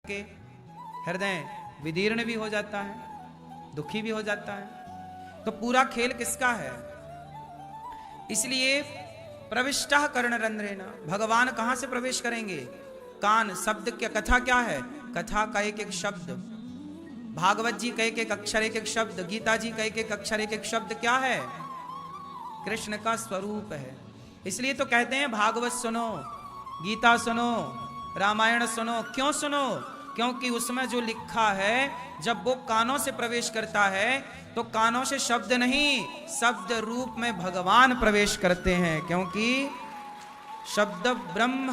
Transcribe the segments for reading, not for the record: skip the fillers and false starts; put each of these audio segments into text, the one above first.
के हृदय विदीर्ण भी हो जाता है, दुखी भी हो जाता है। तो पूरा खेल किसका है? इसलिए प्रविष्टः कर्णरंध्रेण, भगवान कहां से प्रवेश करेंगे? कान। शब्द क्या, कथा क्या है? कथा का एक एक शब्द, भागवत जी का एक एक अक्षर एक एक शब्द, गीता जी का एक एक अक्षर एक एक शब्द क्या है? कृष्ण का स्वरूप है। इसलिए तो कहते हैं भागवत सुनो, गीता सुनो, रामायण सुनो। क्यों सुनो? क्योंकि उसमें जो लिखा है जब वो कानों से प्रवेश करता है तो कानों से शब्द नहीं, शब्द रूप में भगवान प्रवेश करते हैं। क्योंकि शब्द ब्रह्म,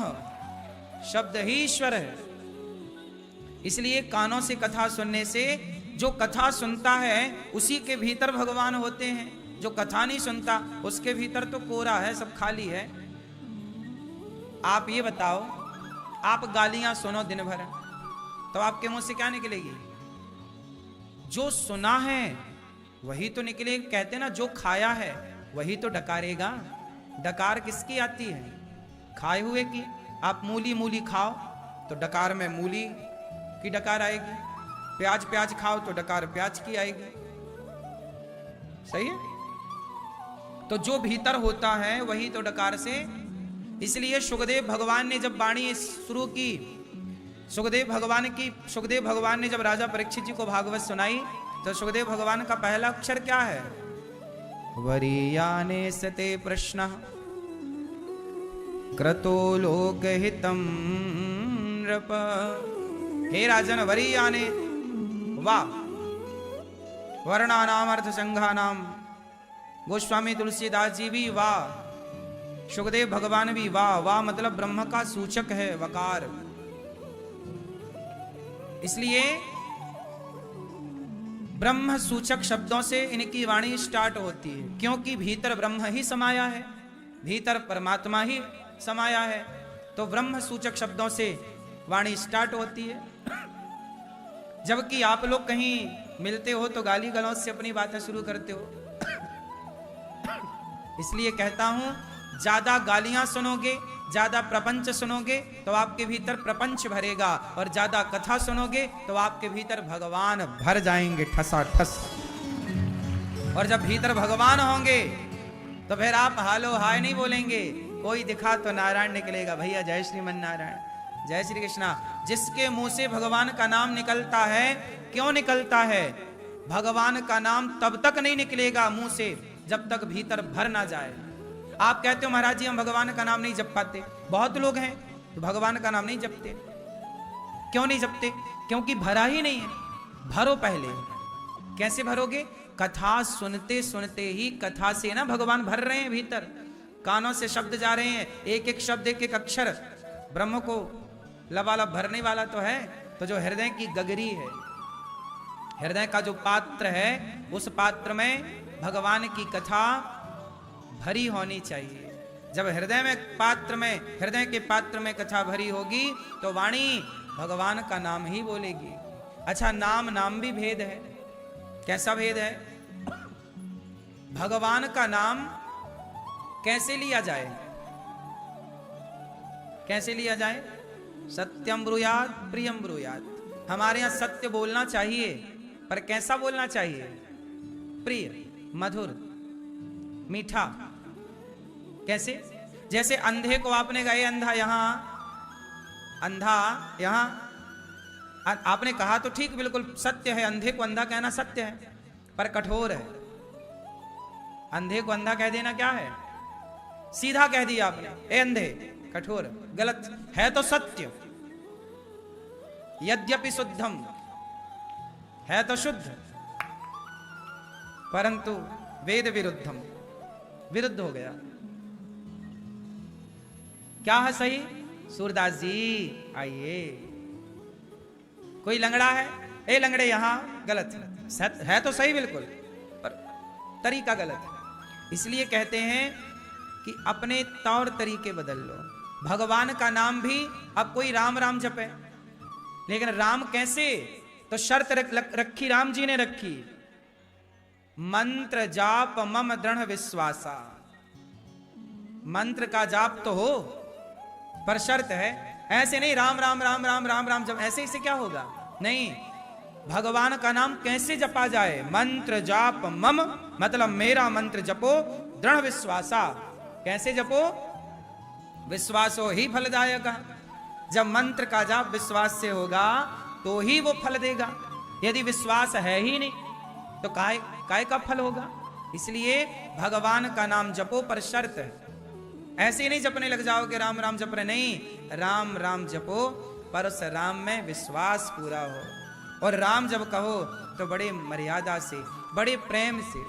शब्द ही ईश्वर है। इसलिए कानों से कथा सुनने से जो कथा सुनता है उसी के भीतर भगवान होते हैं। जो कथा नहीं सुनता उसके भीतर तो कोरा है, सब खाली है। आप ये बताओ, आप गालियां सुनो दिन भर तो आपके मुंह से क्या निकलेगी? जो सुना है वही तो निकलेगा। कहते ना जो खाया है वही तो डकारेगा। डकार किसकी आती है? खाए हुए की। आप मूली मूली खाओ तो डकार में मूली की डकार आएगी, प्याज प्याज खाओ तो डकार प्याज की आएगी। सही है? तो जो भीतर होता है वही तो डकार से। इसलिए सुखदेव भगवान ने जब वाणी शुरू की, सुखदेव भगवान ने जब राजा परीक्षित जी को भागवत सुनाई तो सुखदेव भगवान का पहला अक्षर क्या है? वरीयाने सते प्रश्न क्रतो लोकहितम नृप। हे राजन, वरीयाने, वाह। वर्णानाम अर्थ संघानाम, गोस्वामी तुलसीदास जी भी वाह, सुखदेव भगवान भी वाह। वाह मतलब ब्रह्म का सूचक है, वकार। इसलिए ब्रह्म सूचक शब्दों से इनकी वाणी स्टार्ट होती है। क्योंकि भीतर ब्रह्म ही समाया है, भीतर परमात्मा ही समाया है। तो ब्रह्म सूचक शब्दों से वाणी स्टार्ट होती है। जबकि आप लोग कहीं मिलते हो तो गाली गलौज से अपनी बातें शुरू करते हो। इसलिए कहता हूं, ज्यादा गालियां सुनोगे, ज्यादा प्रपंच सुनोगे तो आपके भीतर प्रपंच भरेगा, और ज्यादा कथा सुनोगे तो आपके भीतर भगवान भर जाएंगे ठसा ठस। और जब भीतर भगवान होंगे तो फिर आप हालो हाय नहीं बोलेंगे, कोई दिखा तो नारायण निकलेगा। भैया जय श्रीमन नारायण, जय श्री कृष्णा। जिसके मुंह से भगवान का नाम निकलता है, क्यों निकलता है? भगवान का नाम तब तक नहीं निकलेगा मुंह से जब तक भीतर भर ना जाए। आप कहते हो महाराज जी हम भगवान का नाम नहीं जप पाते। बहुत लोग हैं तो भगवान का नाम नहीं जपते। क्यों नहीं जपते? क्योंकि भरा ही नहीं है। भरो पहले। कैसे भरोगे? कथा सुनते सुनते ही कथा से ना भगवान भर रहे हैं भीतर। कानों से शब्द जा रहे हैं, एक एक शब्द एक एक अक्षर ब्रह्म को लबालब भरने वाला तो है। तो जो हृदय की गगरी है, हृदय का जो पात्र है, उस पात्र में भगवान की कथा भरी होनी चाहिए। जब हृदय के पात्र में कथा भरी होगी तो वाणी भगवान का नाम ही बोलेगी। अच्छा, नाम भी भेद है। कैसा भेद है? भगवान का नाम कैसे लिया जाए? कैसे लिया जाए? सत्यम ब्रूयात प्रियम ब्रूयात। हमारे यहां सत्य बोलना चाहिए, पर कैसा बोलना चाहिए? प्रिय, मधुर, मीठा। कैसे? जैसे अंधे को आपने कहा अंधा यहां, अंधा यहां, आपने कहा तो ठीक, बिल्कुल सत्य है। अंधे को अंधा कहना सत्य है, पर कठोर है। अंधे को अंधा कह देना क्या है? सीधा कह दिया आपने, ए अंधे, कठोर, गलत है। तो सत्य यद्यपि शुद्धम है तो शुद्ध, परंतु वेद विरुद्धम, विरुद्ध हो गया। क्या है सही? सूरदास जी आइए। कोई लंगड़ा है, ए लंगड़े यहां, गलत है तो सही बिल्कुल, पर तरीका गलत है। इसलिए कहते हैं कि अपने तौर तरीके बदल लो। भगवान का नाम भी अब कोई राम राम जपे, लेकिन राम कैसे? तो शर्त रखी राम जी ने रखी, मंत्र जाप मम दृढ़ विश्वासा। मंत्र का जाप तो हो, पर शर्त है ऐसे नहीं राम राम राम राम राम राम जब ऐसे इससे क्या होगा? नहीं, भगवान का नाम कैसे जपा जाए? मंत्र जाप मम, मतलब मेरा मंत्र जपो दृढ़ विश्वासा। कैसे जपो? विश्वासो ही फलदायक। जब मंत्र का जाप विश्वास से होगा तो ही वो फल देगा। यदि विश्वास है ही नहीं तो काय का फल होगा? इसलिए भगवान का नाम जपो, पर शर्त है ऐसे ही नहीं जपने लग जाओगे राम राम जप रहे, नहीं, राम राम जपो पर उस राम में विश्वास पूरा हो। और राम जब कहो तो बड़े मर्यादा से, बड़े प्रेम से।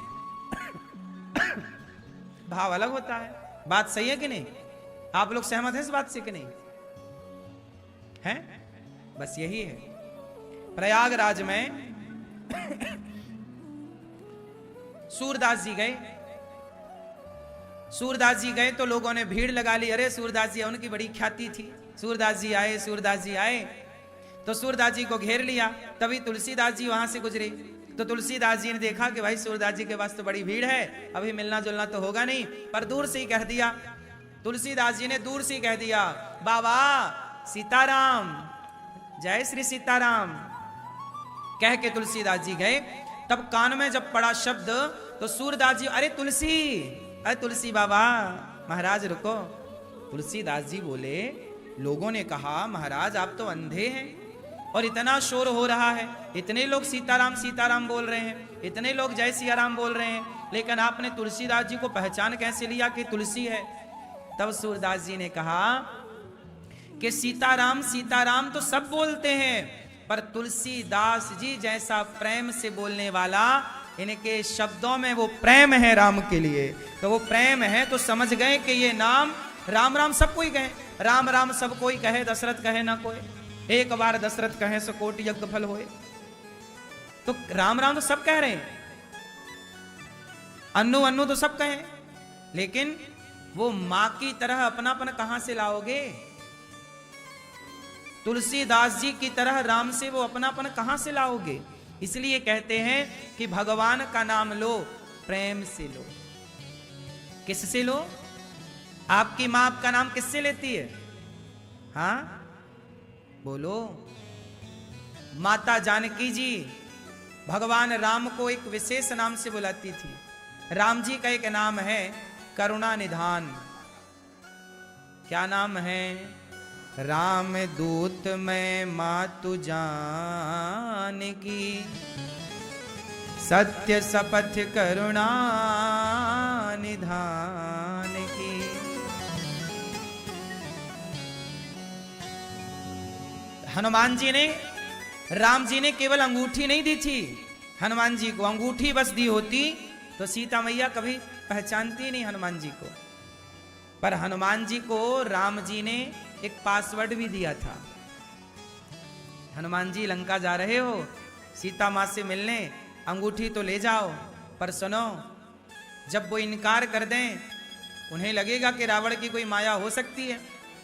भाव अलग होता है। बात सही है कि नहीं? आप लोग सहमत हैं इस बात से कि नहीं? हैं? बस यही है। प्रयागराज में सूरदास जी गए। सूरदास जी गए तो लोगों ने भीड़ लगा ली। अरे सूरदास जी, उनकी बड़ी ख्याति थी, सूरदास जी आए, सूरदास जी आए। तो सूरदास जी को घेर लिया। तभी तुलसीदास जी वहां से गुजरे। तो तुलसीदास जी ने देखा कि भाई सूरदास जी के पास तो बड़ी भीड़ है, अभी मिलना जुलना तो होगा नहीं, पर दूर से ही कह दिया। तुलसीदास जी ने दूर से ही कह दिया, बाबा सीताराम, जय श्री सीताराम। कह के तुलसीदास जी गए। तब कान में जब पड़ा शब्द तो सूरदास जी, अरे तुलसी, अरे तुलसी बाबा, महाराज रुको। तुलसीदास जी बोले, लोगों ने कहा महाराज आप तो अंधे हैं और इतना शोर हो रहा है, इतने लोग सीताराम सीताराम बोल रहे हैं, इतने लोग जय सिया राम बोल रहे हैं, लेकिन आपने तुलसीदास जी को पहचान कैसे लिया कि तुलसी है? तब सूरदास जी ने कहा कि सीताराम सीताराम तो सब बोलते हैं, पर तुलसीदास जी जैसा प्रेम से बोलने वाला, इनके शब्दों में वो प्रेम है राम के लिए। तो वो प्रेम है तो समझ गए कि ये नाम राम राम सब कोई कहे, राम राम सब कोई कहे, दशरथ कहे ना कोई, एक बार दशरथ कहे सो कोटि यज्ञ फल होए। तो राम राम तो सब कह रहे हैं, अन्नू अन्नू तो सब कहे, लेकिन वो मां की तरह अपनापन कहां से लाओगे? तुलसीदास जी की तरह राम से वो अपनापन कहां से लाओगे? इसलिए कहते हैं कि भगवान का नाम लो, प्रेम से लो। किससे लो? आपकी मां आपका नाम किससे लेती है? हाँ बोलो। माता जानकी जी भगवान राम को एक विशेष नाम से बुलाती थी। राम जी का एक नाम है करुणा निधान। क्या नाम है? राम दूत मैं मातु जानकी, सत्य शपथ करुणा निधान की। हनुमान जी ने, राम जी ने केवल अंगूठी नहीं दी थी हनुमान जी को, अंगूठी बस दी होती तो सीता मैया कभी पहचानती नहीं हनुमान जी को। पर हनुमान जी को राम जी ने एक पासवर्ड भी दिया था। हनुमान जी लंका जा रहे हो, सीता माँ से मिलने, अंगूठी तो ले जाओ, पर सुनो, जब वो इनकार कर दें, उन्हें लगेगा कि रावण की कोई माया हो सकती है,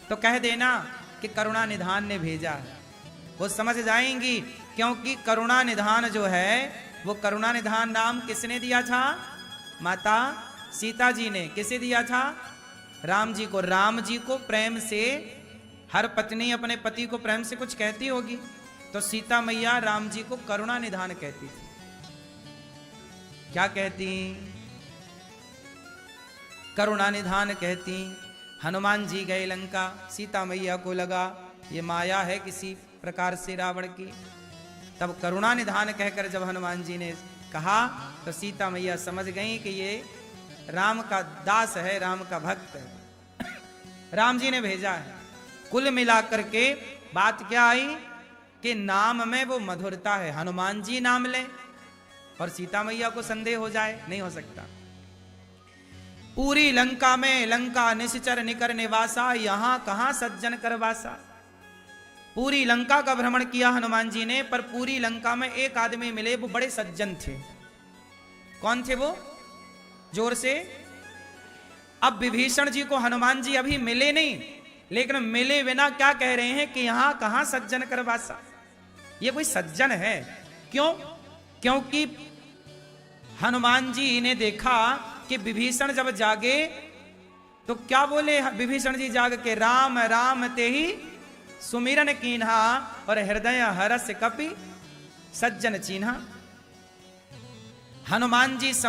तो कह देना कि करुणा निधान ने भेजा है। वो समझ जाएंगी, क्योंकि करुणा निधान जो है, वो करुणा निधान नाम किसने दिया था? माता सीता जी ने। किसे दिया था? राम जी को। राम जी को प्रेम से, हर पत्नी अपने पति को प्रेम से कुछ कहती होगी, तो सीता मैया राम जी को करुणा निधान कहती थी। क्या कहती? करुणा निधान कहती। हनुमान जी गए लंका, सीता मैया को लगा ये माया है किसी प्रकार से रावण की। तब करुणा निधान कहकर जब हनुमान जी ने कहा तो सीता मैया समझ गई कि ये राम का दास है, राम का भक्त है, राम जी ने भेजा है। कुल मिलाकर के बात क्या आई कि नाम में वो मधुरता है। हनुमान जी नाम ले और सीता मैया को संदेह हो जाए, नहीं हो सकता। पूरी लंका में, लंका निश्चर निकर निवासा, यहां कहां सज्जन करवासा। पूरी लंका का भ्रमण किया हनुमान जी ने, पर पूरी लंका में एक आदमी मिले, वो बड़े सज्जन थे। कौन थे वो? जोर से। अब विभीषण जी को हनुमान जी अभी मिले नहीं, लेकिन मिले बिना क्या कह रहे हैं कि यहां कहां सज्जन करवासा। ये कोई सज्जन है? क्यों? क्योंकि हनुमान जी ने देखा कि विभीषण जब जागे तो क्या बोले विभीषण जी जाग के? राम राम ते ही सुमिरन कीन्हा और हृदय हरस कपि सज्जन चीन्हा। हनुमान जी